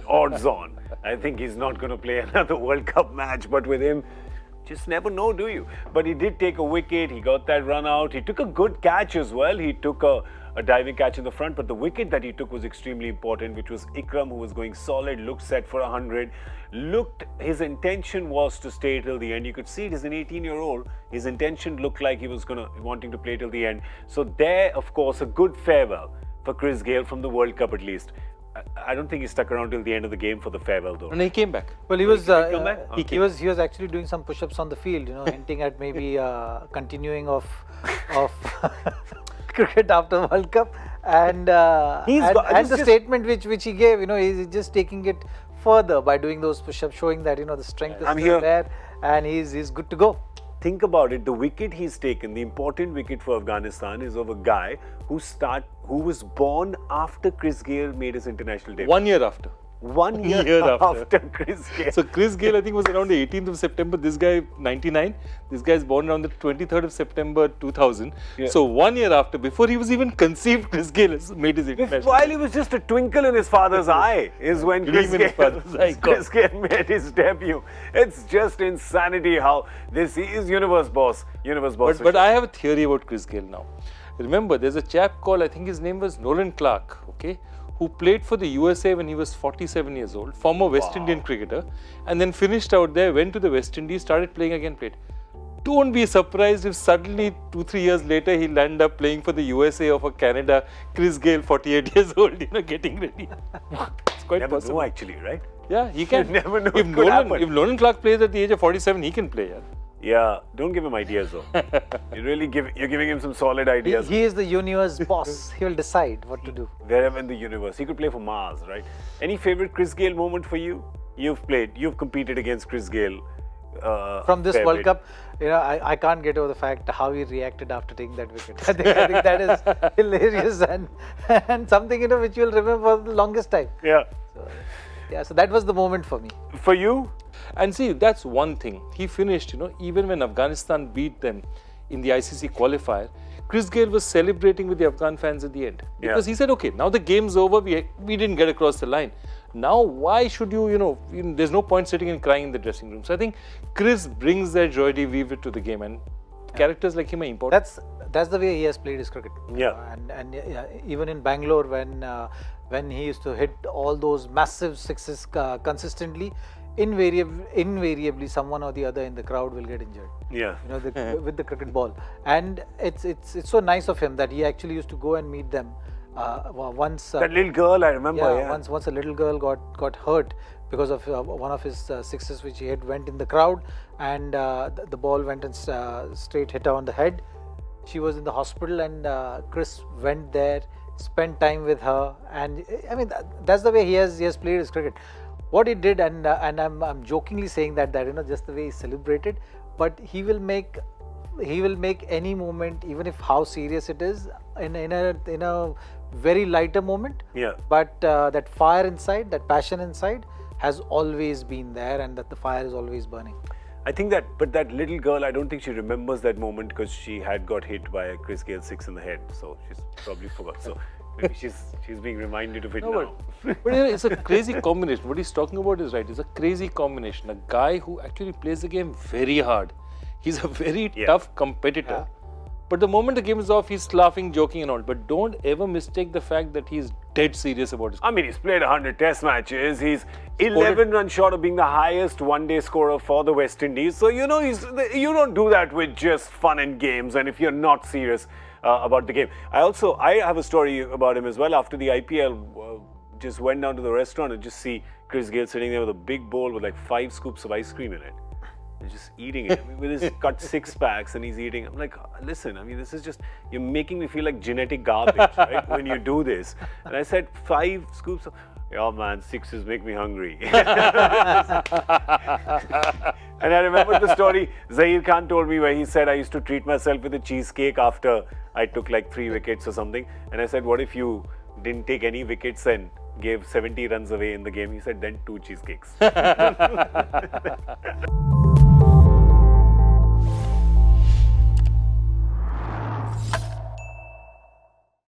odds on. I think he's not going to play another World Cup match, but with him, just never know, do you? But he did take a wicket, he got that run out, he took a good catch as well, he took a diving catch in the front, but the wicket that he took was extremely important, which was Ikram, who was going solid, looked set for 100, his intention was to stay till the end. You could see it as an 18-year-old, his intention looked like he was wanting to play till the end. So there, of course, a good farewell for Chris Gayle from the World Cup at least. I don't think he stuck around till the end of the game for the farewell though. And he came back. Well, he was he was actually doing some push-ups on the field, hinting at maybe continuing of cricket after World Cup, and the statement which he gave, he's just taking it further by doing those push-ups, showing that the strength is still there and he's good to go. Think about it, the wicket he's taken, the important wicket for Afghanistan is of a guy who was born after Chris Gayle made his international debut. 1 year after. 1 year after Chris Gayle. So Chris Gayle, I think, was around the 18th of September. This guy, 99. This guy is born around the 23rd of September, 2000. Yeah. So 1 year after, before he was even conceived, Chris Gayle has made his international. While he was just a twinkle in his father's eye, is when Chris Gayle made his debut. It's just insanity how he is universe boss. But I have a theory about Chris Gayle now. Remember, there's a chap called, I think his name was Nolan Clarke, okay, who played for the USA when he was 47 years old, former West Indian cricketer, and then finished out there, went to the West Indies, started playing again, played. Don't be surprised if suddenly 2-3 years later he'll end up playing for the USA or for Canada. Chris Gayle, 48 years old, getting ready. It's quite never possible. know actually, right? Yeah, he can. You never know if Nolan Clarke plays at the age of 47, he can play. Yeah. Yeah, don't give him ideas though. You're giving him some solid ideas. He is the universe boss. He will decide what to do. Wherever in the universe. He could play for Mars, right? Any favorite Chris Gayle moment for you? You've competed against Chris Gayle. From this World Cup, I can't get over the fact how he reacted after taking that wicket. I think that is hilarious and something which you'll remember for the longest time. Yeah. So that was the moment for me. For you? And see, that's one thing. He finished, even when Afghanistan beat them in the ICC qualifier, Chris Gayle was celebrating with the Afghan fans at the end. Because he said, okay, now the game's over, we didn't get across the line. Now, why should there's no point sitting and crying in the dressing room. So I think Chris brings that joie de vivre to the game, and characters like him are important. That's the way he has played his cricket. Yeah. And even in Bangalore, when he used to hit all those massive sixes consistently, invariably someone or the other in the crowd will get injured. Yeah. With the cricket ball. And it's so nice of him that he actually used to go and meet them. Once that little girl, I remember. Yeah. Once a little girl got hurt because of one of his sixes which he had went in the crowd, and the ball went and straight hit her on the head. She was in the hospital, and Chris went there, spent time with her, and I mean that's the way he has played his cricket. What he did, and I'm jokingly saying that just the way he celebrated, but he will make any moment, even if how serious it is, in a very lighter moment. Yeah. But that fire inside, that passion inside, has always been there, and that the fire is always burning. I think but that little girl, I don't think she remembers that moment because she had got hit by a Chris Gayle six in the head, so she's probably forgot. So maybe she's being reminded of it now. But it's a crazy combination. What he's talking about is right. It's a crazy combination. A guy who actually plays the game very hard. He's a very tough competitor. But the moment the game is off, he's laughing, joking and all. But don't ever mistake the fact that he's dead serious about his. I mean, he's played 100 test matches. He's 11 runs short of being the highest one-day scorer for the West Indies. So, you don't do that with just fun and games and if you're not serious about the game. I have a story about him as well. After the IPL, just went down to the restaurant and just see Chris Gayle sitting there with a big bowl with like 5 scoops of ice cream in it. And just eating it. I mean, with his cut 6 packs and he's eating. I'm like, listen, I mean, this is just, you're making me feel like genetic garbage, right? When you do this. And I said, 5 scoops of, yeah, man, 6s make me hungry. And I remember the story Zahir Khan told me where he said, I used to treat myself with a cheesecake after I took like 3 wickets or something. And I said, what if you didn't take any wickets and gave 70 runs away in the game? He said, then 2 cheesecakes.